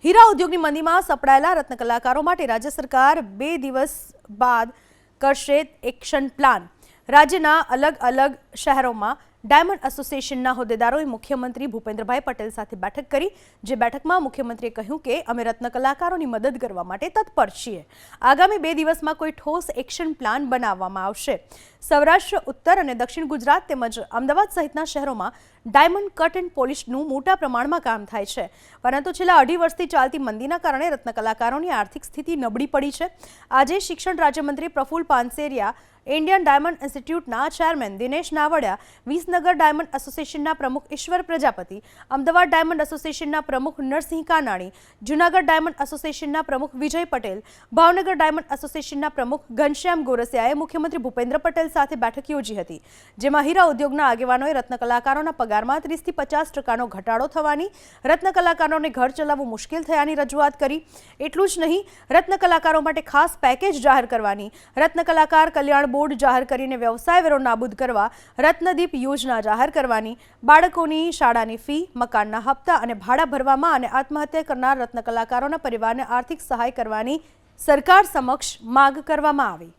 હીરા ઉદ્યોગની મંદીમાં સપડાયેલા રત્ન કલાકારો માટે રાજ્ય સરકાર 2 દિવસ બાદ કરશે એક્શન પ્લાન। રાજ્યના અલગ અલગ શહેરોમાં ડાયમંડ એસોસિએશનના હોદ્દેદારોએ મુખ્યમંત્રી ભૂપેન્દ્રભાઈ પટેલ સાથે બેઠક કરી। જે બેઠકમાં મુખ્યમંત્રીએ કહ્યું કે અમે રત્ન કલાકારોની મદદ કરવા માટે તત્પર છીએ। આગામી 2 દિવસમાં કોઈ ઠોસ એક્શન પ્લાન બનાવવામાં આવશે। સૌરાષ્ટ્ર, ઉત્તર અને દક્ષિણ ગુજરાત તેમજ અમદાવાદ સહિતના શહેરોમાં ડાયમંડ કટ એન્ડ પોલિશનું મોટા પ્રમાણમાં કામ થાય છે, પરંતુ છેલ્લા 2.5 વર્ષથી ચાલતી મંદીના કારણે રત્ન કલાકારોની આર્થિક સ્થિતિ નબળી પડી છે। આજે શિક્ષણ રાજ્યમંત્રી પ્રફુલ પાનસેરિયા, इंडियन डायमंड इंस्टीट्यूटना चेरमेन दिनेश नावड़िया, विसनगर डायमंड एसोसिएशनना प्रमुख ईश्वर प्रजापति, अमदावाद डायमंड एसोसिएशनना प्रमुख नरसिंह कानाणी, जूनागढ़ डायमंड एसोसिएशनना प्रमुख विजय पटेल, भावनगर डायमंड एसोसिएशनना प्रमुख घनश्याम गोरसियाए मुख्यमंत्री भूपेन्द्र पटेल साथे बैठक योजी हती। जेमां हीरा उद्योगना आगेवानोए रत्न कलाकारोना पगारमां 30 થી 50% घटाडो थवानी, रत्न कलाकारोने घर चलावવું मुश्केल थयानी रजूआत करी। एटલું જ નહીં, रत्न कलाकारो माटे खास पेकेज जाहेर करवानी, रत्न कलाकार कल्याण बोर्ड जाहिर करीने व्यवसाय वेरो नाबूद करवा, रत्नदीप योजना जाहिर करवानी, बाळकोनी शाळानी फी, मकानना हप्ता अने भाड़ा भरवामां अने आत्महत्या करनार रत्न कलाकारोना परिवारने आर्थिक सहाय करवानी सरकार समक्ष मांग करवामां आवी।